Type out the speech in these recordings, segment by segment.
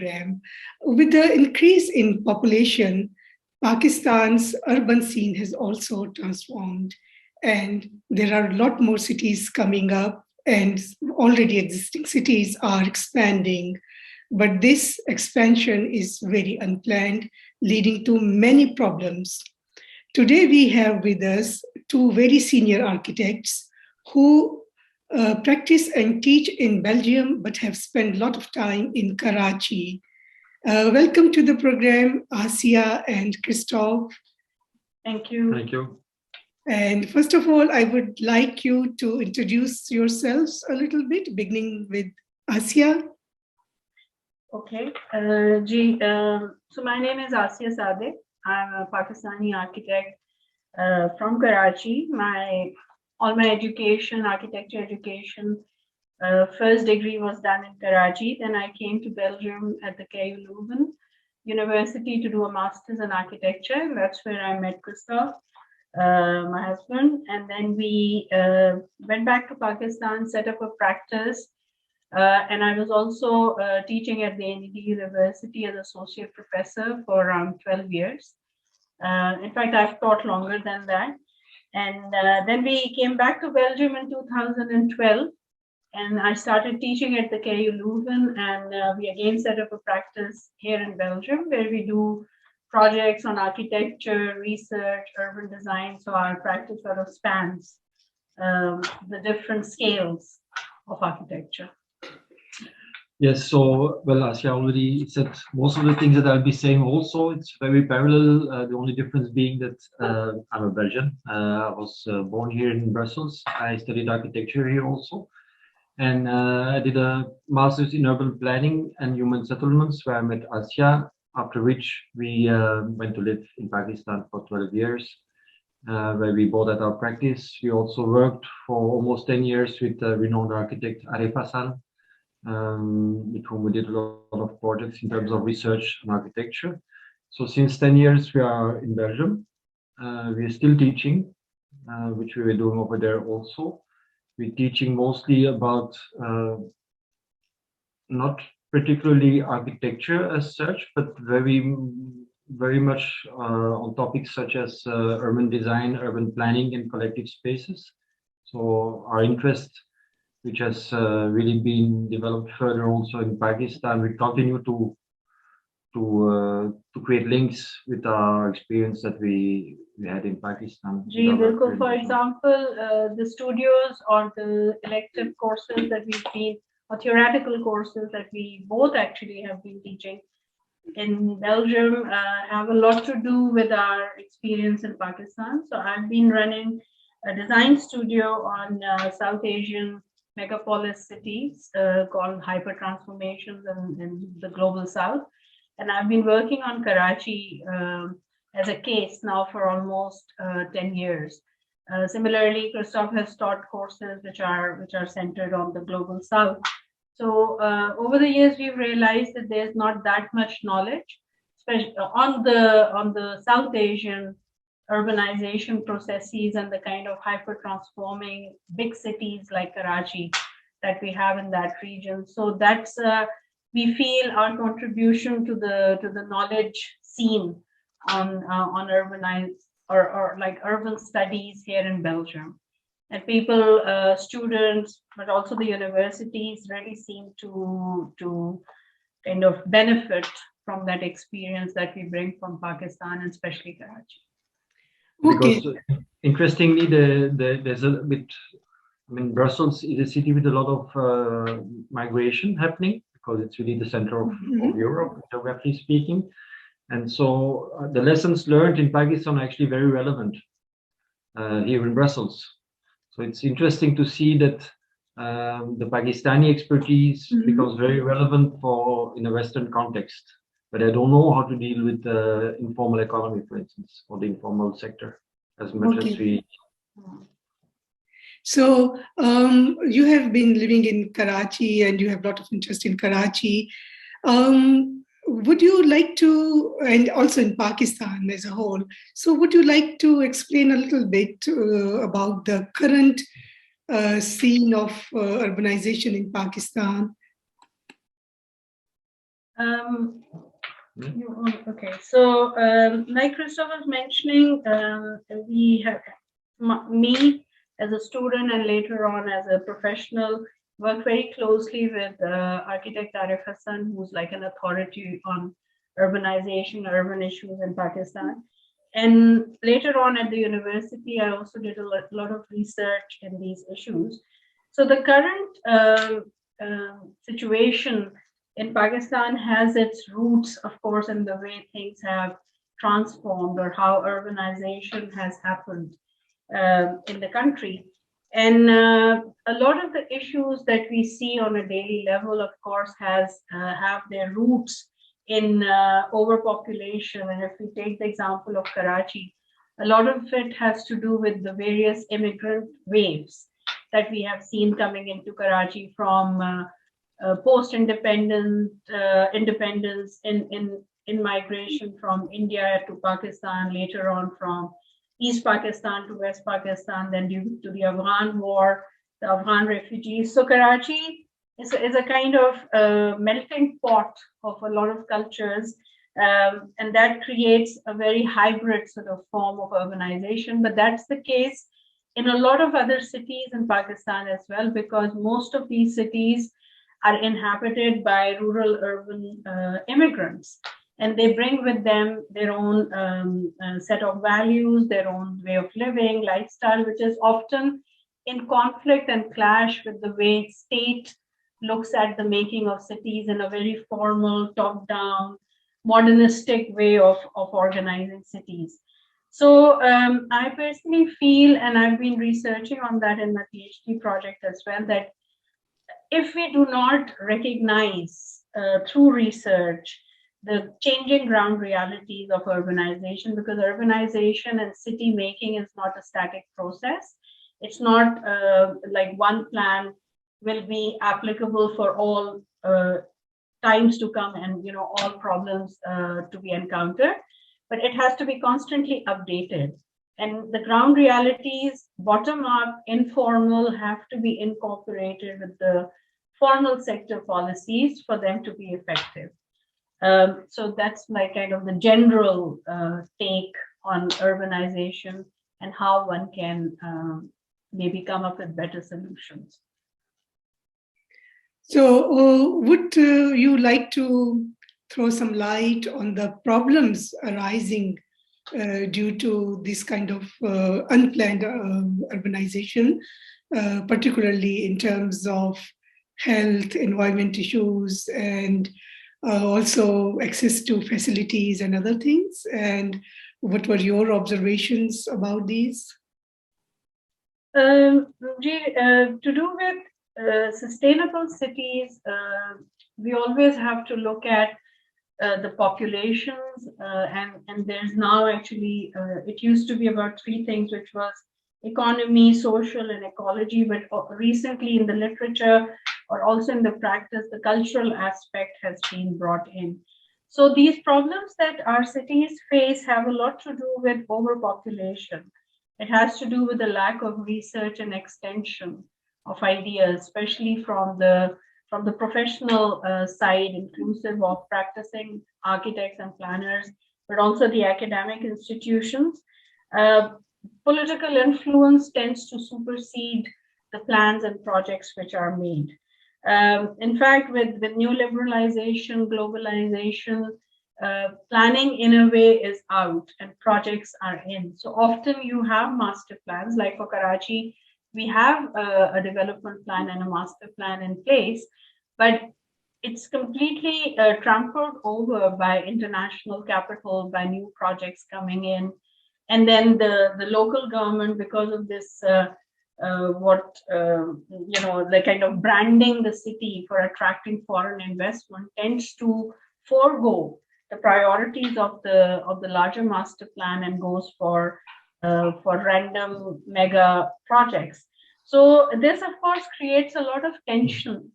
program. With the increase in population, Pakistan's urban scene has also transformed, and there are a lot more cities coming up, and already existing cities are expanding. But this expansion is very unplanned, leading to many problems. Today, we have with us two very senior architects who practice and teach in Belgium but have spent a lot of time in Karachi. Welcome to the program, Asiya and Christophe. Thank you. Thank you. And first of all, I would like you to introduce yourselves a little bit, beginning with Asiya. Okay. So my name is Asiya Sadiq. I'm a Pakistani architect from Karachi. All my education, architecture education, first degree was done in Karachi. Then I came to Belgium at the KU Leuven University to do a master's in architecture. That's where I met Christophe, my husband. And then we went back to Pakistan, set up a practice. And I was also teaching at the NED University as associate professor for around 12 years. In fact, I've taught longer than that. And then we came back to Belgium in 2012, and I started teaching at the KU Leuven, and we again set up a practice here in Belgium where we do projects on architecture, research, urban design. So our practice sort of spans the different scales of architecture. Yes, so, well, Asiya already said most of the things that I'll be saying also. It's very parallel, the only difference being that I'm a Belgian. I was born here in Brussels. I studied architecture here also. And I did a master's in urban planning and human settlements where I met Asiya, after which we went to live in Pakistan for 12 years, where we both had our practice. We also worked for almost 10 years with renowned architect haphazard, with whom we did a lot of projects in terms of research and architecture. So since 10 years, we are in Belgium. We are still teaching, which we were doing over there also. We're teaching mostly about not particularly architecture as such, but very much on topics such as urban design, urban planning, and collective spaces. So our interest, which has really been developed further also in Pakistan, we continue to create links with our experience that we had in Pakistan. For example, the studios or the elective courses that we've been, or theoretical courses that we both actually have been teaching in Belgium have a lot to do with our experience in Pakistan. So I've been running a design studio on South Asian megapolis cities called hyper transformations in the global south, and I've been working on Karachi as a case now for almost 10 years. Similarly, Christophe has taught courses which are centered on the global south. So over the years, we've realized that there's not that much knowledge, especially on the South Asian urbanization processes and the kind of hyper transforming big cities like Karachi that we have in that region. So that's we feel our contribution to the knowledge scene on urbanized or like urban studies here in Belgium. And people, students, but also the universities really seem to kind of benefit from that experience that we bring from Pakistan and especially Karachi. Okay. Because interestingly, there's a bit, I mean, Brussels is a city with a lot of migration happening because it's really the center of Europe, geographically speaking. And so the lessons learned in Pakistan are actually very relevant here in Brussels. So it's interesting to see that the Pakistani expertise becomes very relevant in a Western context. But I don't know how to deal with the informal economy, for instance, or the informal sector as much as we. So you have been living in Karachi and you have a lot of interest in Karachi. Would you like to, and also in Pakistan as a whole, so would you like to explain a little bit about the current scene of urbanization in Pakistan? Okay, so like Christophe was mentioning, we have me as a student and later on as a professional work very closely with architect Arif Hassan, who's like an authority on urbanization, urban issues in Pakistan. And later on at the university, I also did a lot of research in these issues. So the current situation in Pakistan has its roots, of course, in the way things have transformed or how urbanization has happened in the country. And a lot of the issues that we see on a daily level, of course, have their roots in overpopulation. And if we take the example of Karachi, a lot of it has to do with the various immigrant waves that we have seen coming into Karachi from post-independence, independence in migration from India to Pakistan, later on from East Pakistan to West Pakistan, then due to the Afghan war, the Afghan refugees. So Karachi is a kind of melting pot of a lot of cultures, and that creates a very hybrid sort of form of urbanization. But that's the case in a lot of other cities in Pakistan as well, because most of these cities are inhabited by rural urban immigrants. And they bring with them their own set of values, their own way of living, lifestyle, which is often in conflict and clash with the way state looks at the making of cities in a very formal, top-down, modernistic way of organizing cities. So I personally feel, and I've been researching on that in my PhD project as well, that if we do not recognize through research the changing ground realities of urbanization, because urbanization and city making is not a static process. It's not like one plan will be applicable for all times to come and all problems to be encountered, but it has to be constantly updated. And the ground realities, bottom up, informal, have to be incorporated with the formal sector policies for them to be effective. So that's my kind of the general take on urbanization and how one can maybe come up with better solutions. So would you like to throw some light on the problems arising due to this kind of unplanned urbanization, particularly in terms of health, environment issues, and also access to facilities and other things? And what were your observations about these? To do with sustainable cities, we always have to look at the populations, and there's now actually, it used to be about three things, which was economy, social, and ecology, but recently in the literature or also in the practice, the cultural aspect has been brought in. So these problems that our cities face have a lot to do with overpopulation. It has to do with the lack of research and extension of ideas, especially from the professional side, inclusive of practicing architects and planners, but also the academic institutions. Political influence tends to supersede the plans and projects which are made. In fact, with new liberalization, globalization, planning in a way is out and projects are in. So often you have master plans, like for Karachi, we have a development plan and a master plan in place, but it's completely trampled over by international capital, by new projects coming in. And then the local government, because of this, the kind of branding the city for attracting foreign investment, tends to forego the priorities of the larger master plan and goes for random mega projects. So this, of course, creates a lot of tension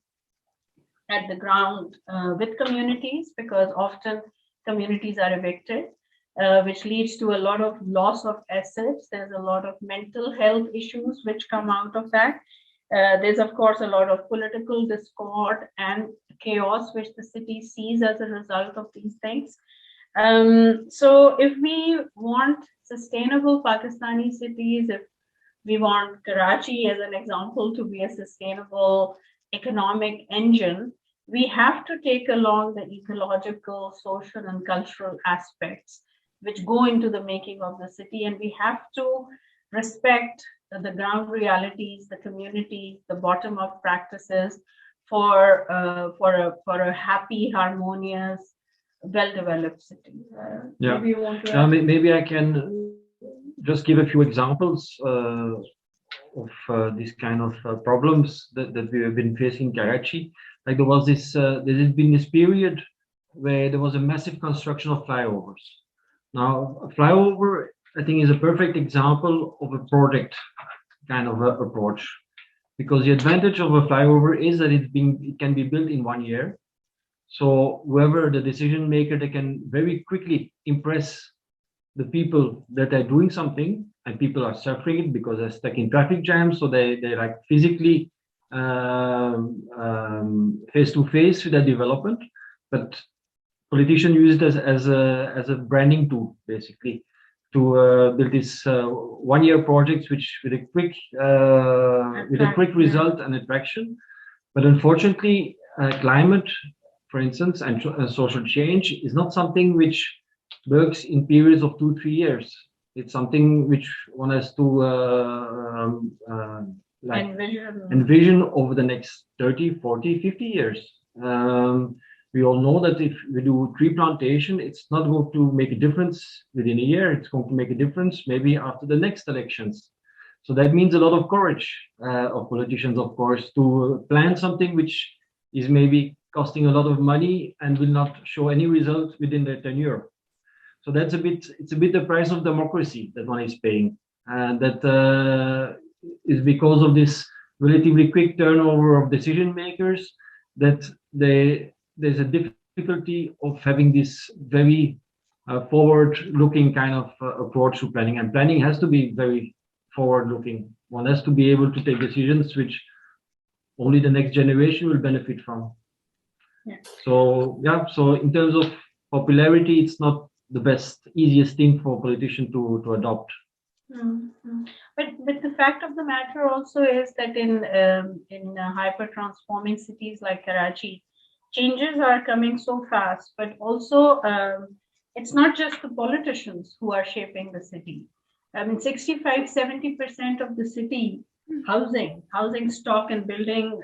at the ground with communities, because often communities are evicted, which leads to a lot of loss of assets. There's a lot of mental health issues which come out of that. There's, of course, a lot of political discord and chaos which the city sees as a result of these things. So if we want sustainable Pakistani cities, if we want Karachi as an example to be a sustainable economic engine, we have to take along the ecological, social, and cultural aspects which go into the making of the city, and we have to respect the ground realities, the community, the bottom-up practices for a happy, harmonious, well-developed city. Yeah. Maybe you want to maybe I can just give a few examples of these kind of problems that we have been facing in Karachi. Like there has been this period where there was a massive construction of flyovers. Now, a flyover, I think, is a perfect example of a project kind of approach, because the advantage of a flyover is that it can be built in 1 year. So whoever the decision maker, they can very quickly impress the people that are doing something, and people are suffering it because they're stuck in traffic jams. So they like physically face to face with that development, but politicians use it as a branding tool, basically, to build this 1 year projects, which with a quick result and attraction. But unfortunately, climate, for instance, and social change is not something which works in periods of 2-3 years. It's something which one has to envision over the next 30, 40, 50 years. We all know that if we do tree plantation, it's not going to make a difference within a year. It's going to make a difference maybe after the next elections. So that means a lot of courage of politicians, of course, to plan something which is maybe costing a lot of money and will not show any result within their tenure. So it's a bit the price of democracy that one is paying, and that is because of this relatively quick turnover of decision makers that there's a difficulty of having this very forward-looking kind of approach to planning, and planning has to be very forward-looking. One has to be able to take decisions which only the next generation will benefit from. Yeah. So in terms of popularity, it's not the easiest thing for politicians to adopt. Mm-hmm. But the fact of the matter also is that in hyper transforming cities like Karachi, changes are coming so fast, but also it's not just the politicians who are shaping the city. I mean, 65-70% of the city housing stock and building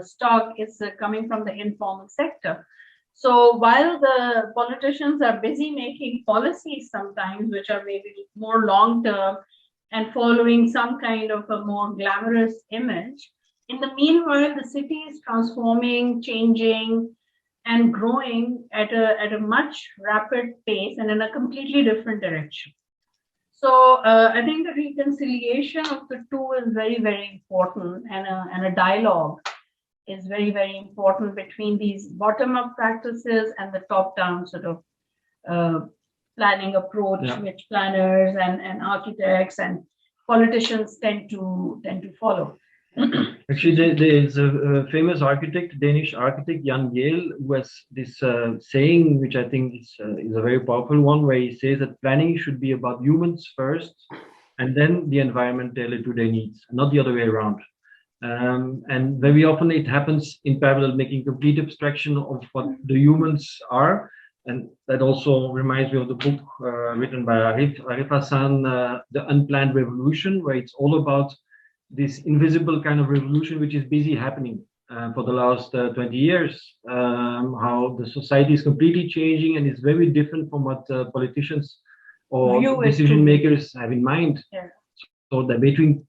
stock is coming from the informal sector. So while the politicians are busy making policies sometimes, which are maybe more long-term and following some kind of a more glamorous image, in the meanwhile, the city is transforming, changing, and growing at a much rapid pace and in a completely different direction. So I think the reconciliation of the two is very, very important, and a dialogue is very, very important between these bottom-up practices and the top-down sort of planning approach, which planners and architects and politicians tend to follow. Actually, there's a famous architect, Danish architect, Jan Gehl, who has this saying, which I think is a very powerful one, where he says that planning should be about humans first, and then the environment tailored to their needs, not the other way around. And very often it happens in parallel, making complete abstraction of what the humans are. And that also reminds me of the book written by Arif Hassan, The Unplanned Revolution, where it's all about this invisible kind of revolution which is busy happening for the last 20 years, how the society is completely changing and is very different from what politicians or decision makers have in mind. Yeah. So they're between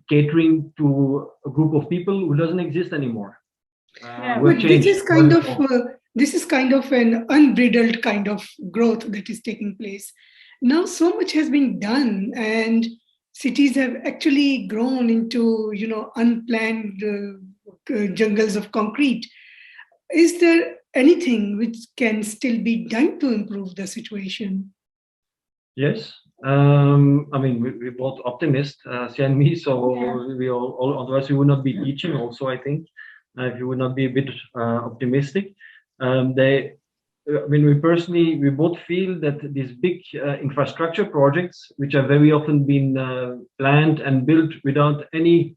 catering to a group of people who doesn't exist anymore. But this is kind of an unbridled kind of growth that is taking place. Now so much has been done, and cities have actually grown into, unplanned jungles of concrete. Is there anything which can still be done to improve the situation? Yes. I mean, we're both optimists, Asiya and me, so we all, otherwise we would not be teaching also, I think. if you would not be a bit optimistic. We both feel that these big infrastructure projects, which have very often been planned and built without any,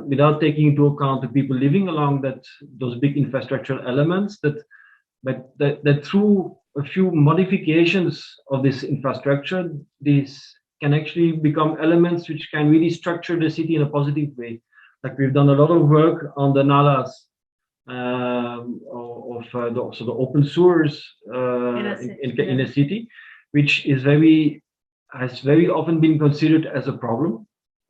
without taking into account the people living along those big infrastructure elements, that through a few modifications of this infrastructure, these can actually become elements which can really structure the city in a positive way. Like we've done a lot of work on the nalas the open sewers in a city, which has very often been considered as a problem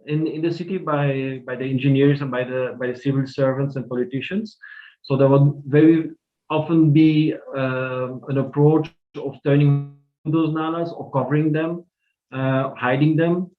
in the city by the engineers and by the civil servants and politicians. So there would very often be an approach of turning those nalas or covering them, hiding them.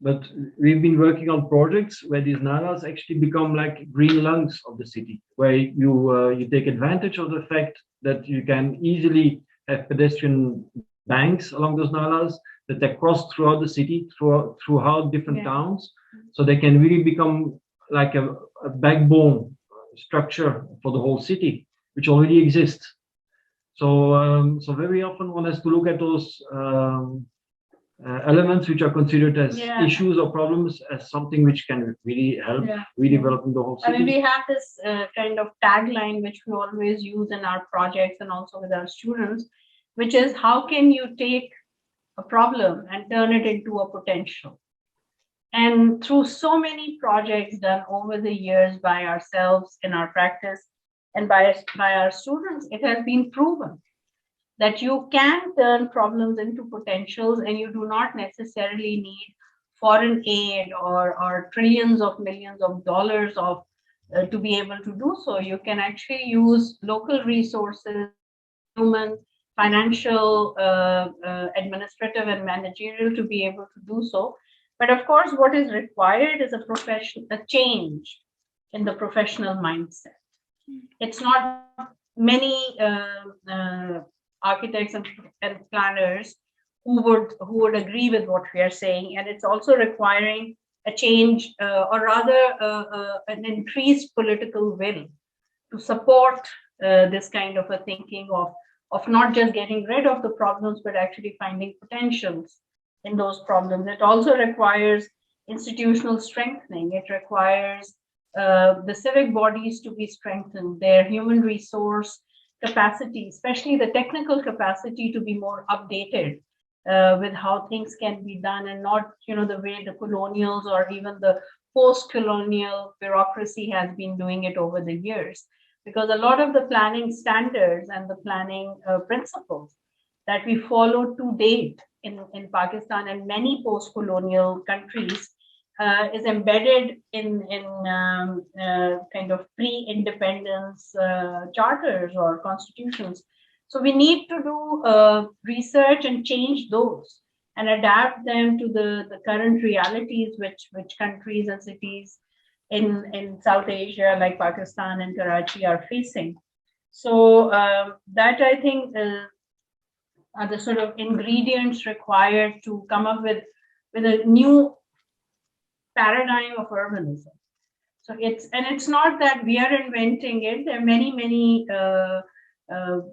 But we've been working on projects where these nalas actually become like green lungs of the city, where you take advantage of the fact that you can easily have pedestrian banks along those nalas, that they cross throughout the city, throughout different towns, so they can really become like a backbone structure for the whole city, which already exists. So very often one has to look at those elements which are considered as issues or problems as something which can really help redeveloping the whole city. I mean, we have this kind of tagline which we always use in our projects and also with our students, which is, how can you take a problem and turn it into a potential? And through so many projects done over the years by ourselves in our practice and by our students, it has been proven that you can turn problems into potentials, and you do not necessarily need foreign aid or trillions of millions of dollars to be able to do so. You can actually use local resources, human, financial, administrative, and managerial to be able to do so. But of course, what is required is a change in the professional mindset. It's not many architects and planners who would agree with what we are saying, and it's also requiring a change, or rather an increased political will to support this kind of a thinking of not just getting rid of the problems, but actually finding potentials in those problems. It also requires institutional strengthening. It requires the civic bodies to be strengthened, their human resource capacity, especially the technical capacity, to be more updated with how things can be done, and not, the way the colonials or even the post-colonial bureaucracy has been doing it over the years. Because a lot of the planning standards and the planning principles that we follow to date in Pakistan and many post-colonial countries is embedded in kind of pre-independence charters or constitutions. So we need to do research and change those and adapt them to the current realities which countries and cities in South Asia like Pakistan and Karachi are facing. So that, I think, are the sort of ingredients required to come up with a new paradigm of urbanism. So it's not that we are inventing it. There are many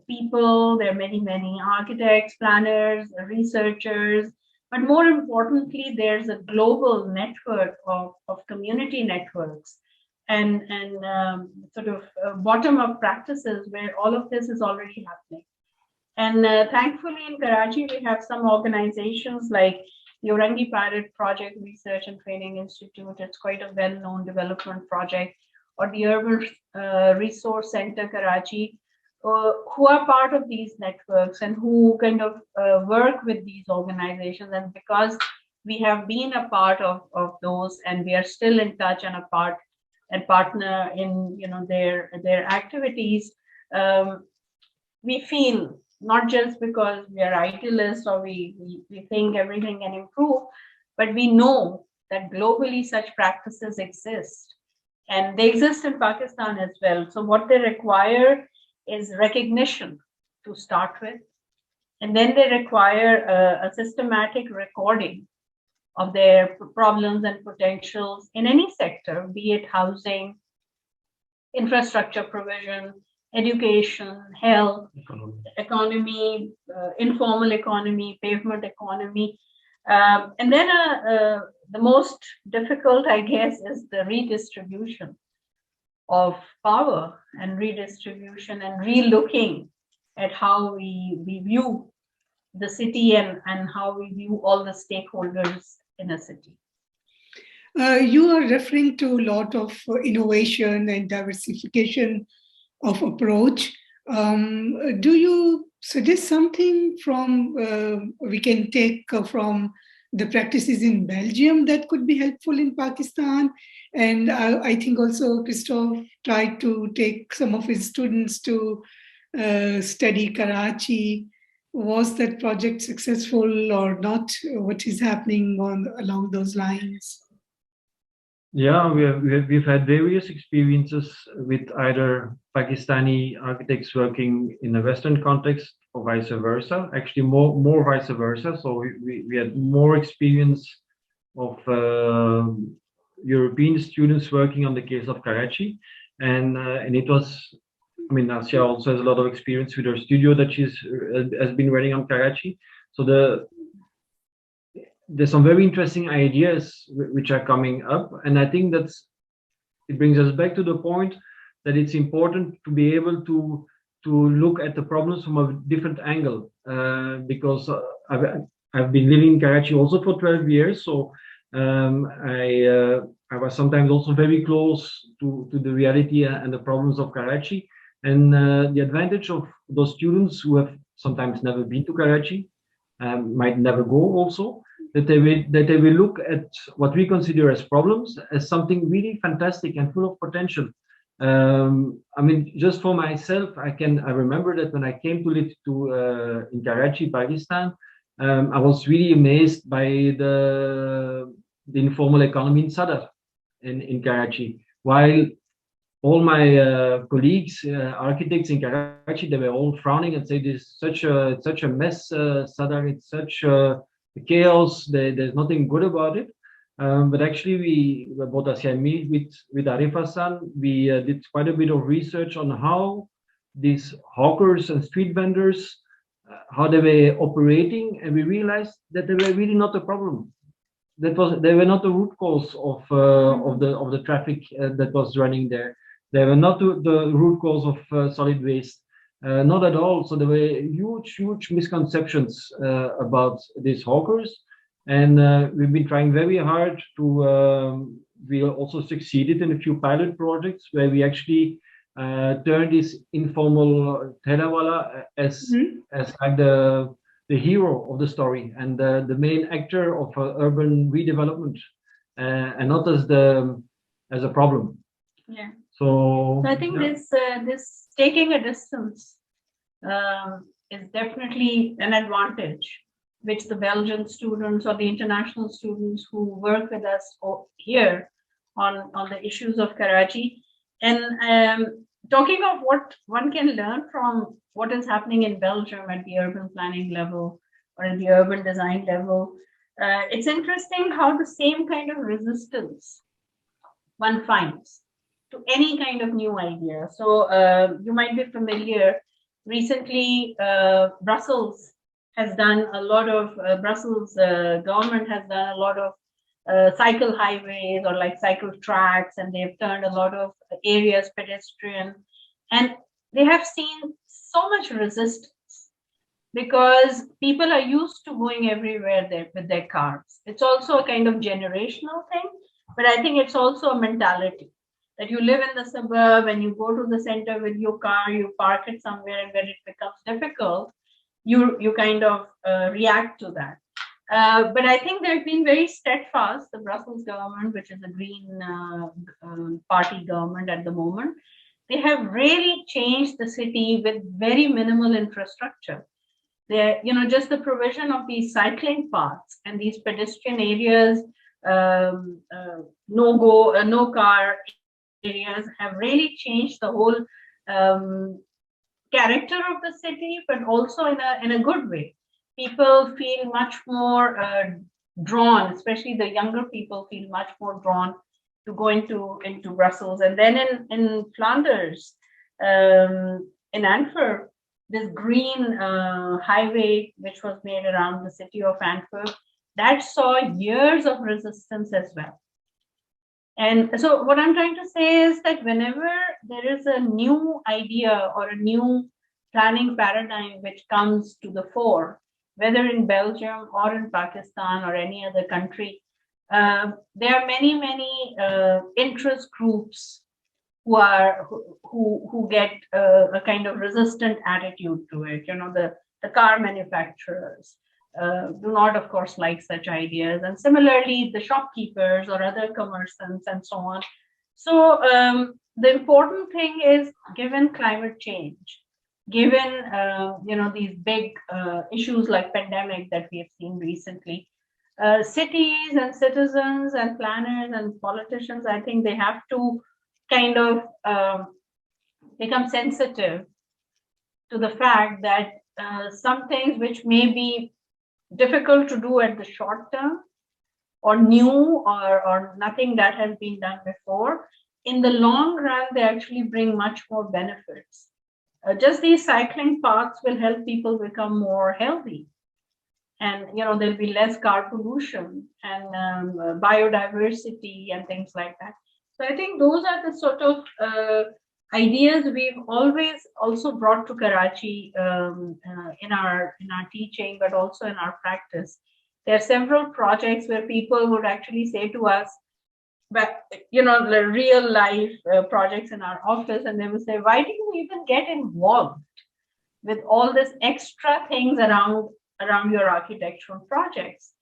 people, there are many architects, planners, researchers, but more importantly, there's a global network of community networks and sort of bottom-up practices where all of this is already happening. And thankfully in Karachi, we have some organizations like the Orangi Pirate Project Research and Training Institute. It's quite a well-known development project, or the Urban Resource Center Karachi, who are part of these networks and who kind of work with these organizations. And because we have been a part of those, and we are still in touch and a part and partner in their activities, we feel, not just because we are idealists or we think everything can improve, but we know that globally such practices exist, and they exist in Pakistan as well. So what they require is recognition to start with, and then they require a systematic recording of their problems and potentials in any sector, be it housing, infrastructure provision, education, health, economy, informal economy, pavement economy. And then the most difficult, I guess, is the redistribution of power and redistribution and relooking at how we view the city and how we view all the stakeholders in a city. You are referring to a lot of innovation and diversification of approach. Do you suggest something from we can take from the practices in Belgium that could be helpful in Pakistan? And I think also Christophe tried to take some of his students to study Karachi. Was that project successful or not? What is happening along those lines? Yeah, we've had various experiences with either Pakistani architects working in a Western context or vice versa. Actually, more vice versa. So we had more experience of European students working on the case of Karachi, and it was. I mean, Asiya also has a lot of experience with her studio that has been running on Karachi. So there's some very interesting ideas which are coming up, and I think it brings us back to the point that it's important to be able to look at the problems from a different angle, because I've been living in Karachi also for 12 years, so I was sometimes also very close to the reality and the problems of Karachi, and the advantage of those students who have sometimes never been to Karachi, might never go also, that they will look at what we consider as problems as something really fantastic and full of potential. I mean, just for myself, I remember that when I came to live in Karachi, Pakistan, I was really amazed by the informal economy in Sadar in Karachi. While all my colleagues, architects in Karachi, they were all frowning and say, "This is such a mess, Sadar. It's such chaos. There's nothing good about it." But actually, both Asiya and me, with Arif Hassan, we did quite a bit of research on how these hawkers and street vendors, how they were operating, and we realized that they were really not a problem. They were not the root cause of the traffic that was running there. They were not the root cause of solid waste. Not at all. So there were huge misconceptions about these hawkers, and we've been trying very hard to. We also succeeded in a few pilot projects where we actually turned this informal thelawala as like the hero of the story and the main actor of urban redevelopment, and not as a problem. Yeah. So I think this taking a distance is definitely an advantage, which the Belgian students or the international students who work with us here on the issues of Karachi. And talking of what one can learn from what is happening in Belgium at the urban planning level or at the urban design level, it's interesting how the same kind of resistance one finds to any kind of new idea. So you might be familiar, recently Brussels has done a lot of, Brussels government has done a lot of cycle highways or like cycle tracks, and they've turned a lot of areas pedestrian, and they have seen so much resistance because people are used to going everywhere there with their cars. It's also a kind of generational thing, but I think it's also a mentality that you live in the suburb and you go to the center with your car, you park it somewhere, and when it becomes difficult, you kind of react to that. But I think they've been very steadfast, the Brussels government, which is a Green party government at the moment. They have really changed the city with very minimal infrastructure. They're, just the provision of these cycling paths and these pedestrian areas, no car areas have really changed the whole character of the city, but also in a good way. People feel much more drawn, especially the younger people feel much more drawn go into Brussels. And then in Flanders, in Antwerp, this green highway, which was made around the city of Antwerp, that saw years of resistance as well. And so what I'm trying to say is that whenever there is a new idea or a new planning paradigm which comes to the fore, whether in Belgium or in Pakistan or any other country, there are many interest groups who get a kind of resistant attitude to it. You know, the car manufacturers do not, of course, like such ideas, and similarly the shopkeepers or other commerciants and so on. So the important thing is, given climate change, given you know, these big issues like pandemic that we have seen recently, cities and citizens and planners and politicians, I think they have to kind of become sensitive to the fact that some things which may be difficult to do at the short term, or new, or nothing that has been done before, in the long run they actually bring much more benefits. Just these cycling paths will help people become more healthy, and you know, there'll be less car pollution and biodiversity and things like that. So I think those are the sort of ideas we've always also brought to Karachi in our teaching, but also in our practice. There are several projects where people would actually say to us, but you know, the real life projects in our office, and they would say, why do you even get involved with all this extra things around your architectural projects?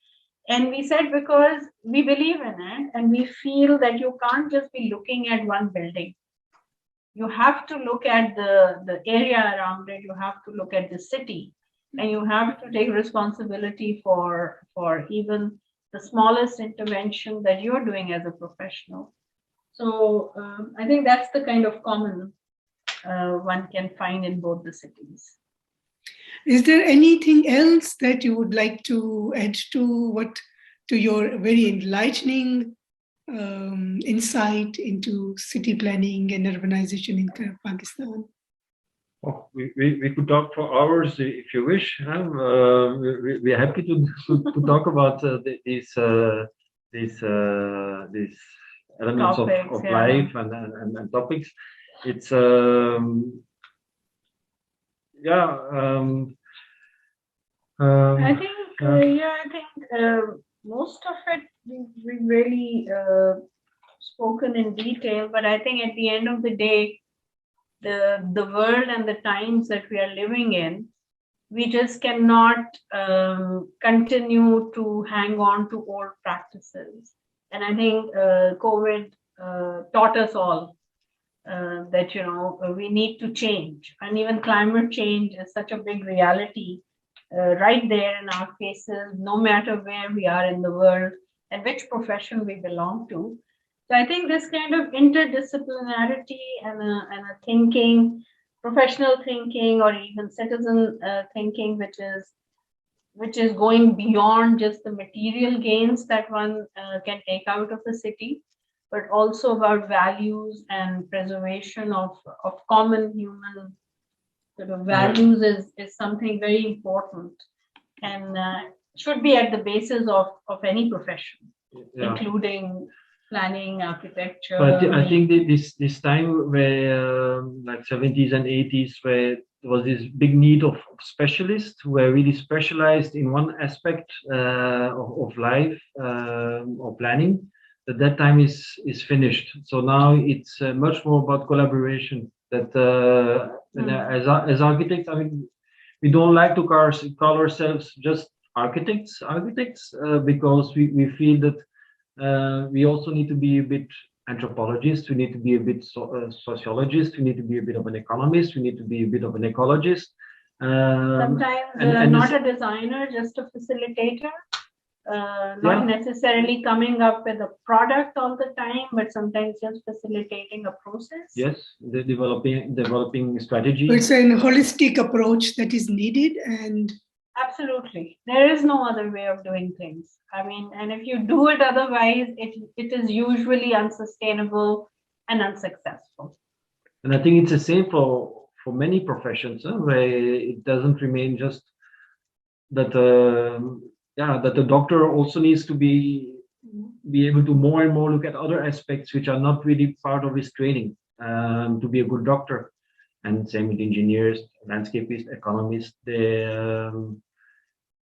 And we said, because we believe in it, and we feel that you can't just be looking at one building. You have to look at the area around it, you have to look at the city, and you have to take responsibility for even the smallest intervention that you're doing as a professional. So I think that's the kind of common one can find in both the cities. Is there anything else that you would like to add to your very enlightening insight into city planning and urbanization in Pakistan? Oh, we could talk for hours if you wish. We're happy to talk about these elements topics, of life and topics. It's I think most of it we really spoken in detail, but I think at the end of the day, the world and the times that we are living in, we just cannot continue to hang on to old practices. And I think COVID taught us all that, you know, we need to change. And even climate change is such a big reality right there in our faces, no matter where we are in the world and which profession we belong to. So I think this kind of interdisciplinarity and a thinking, professional thinking, or even citizen thinking, which is going beyond just the material gains that one can take out of the city, but also about values and preservation of common human sort of values is something very important, and should be at the basis of any profession, including planning, architecture. But I think this time where like 70s and 80s, where there was this big need of specialists who were really specialized in one aspect of life or planning, that time is finished. So now it's much more about collaboration. That as architects, I mean, we don't like to call ourselves just architects because we feel that we also need to be a bit anthropologist, we need to be a bit sociologist, we need to be a bit of an economist, we need to be a bit of an ecologist. Sometimes not a designer, just a facilitator. Not necessarily coming up with a product all the time, but sometimes just facilitating a process. Yes, the developing strategy. It's a holistic approach that is needed, and Absolutely. There is no other way of doing things. I mean, and if you do it otherwise, it is usually unsustainable and unsuccessful. And I think it's the same for many professions, where it doesn't remain just that that the doctor also needs to be able to more and more look at other aspects which are not really part of his training to be a good doctor. And same with engineers, landscapists, economists. They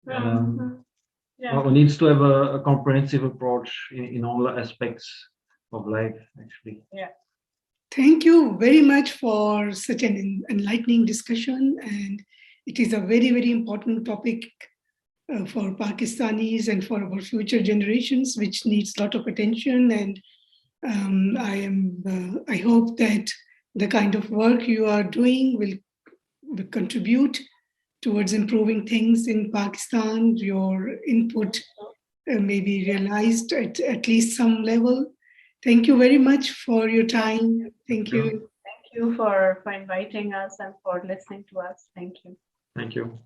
Yeah. one needs to have a comprehensive approach in all aspects of life, actually. Yeah. Thank you very much for such an enlightening discussion. And it is a very, very important topic for Pakistanis and for our future generations, which needs a lot of attention. And I hope that the kind of work you are doing will contribute towards improving things in Pakistan. Your input may be realized at least some level. Thank you very much for your time. Thank you. Thank you for inviting us and for listening to us. Thank you. Thank you.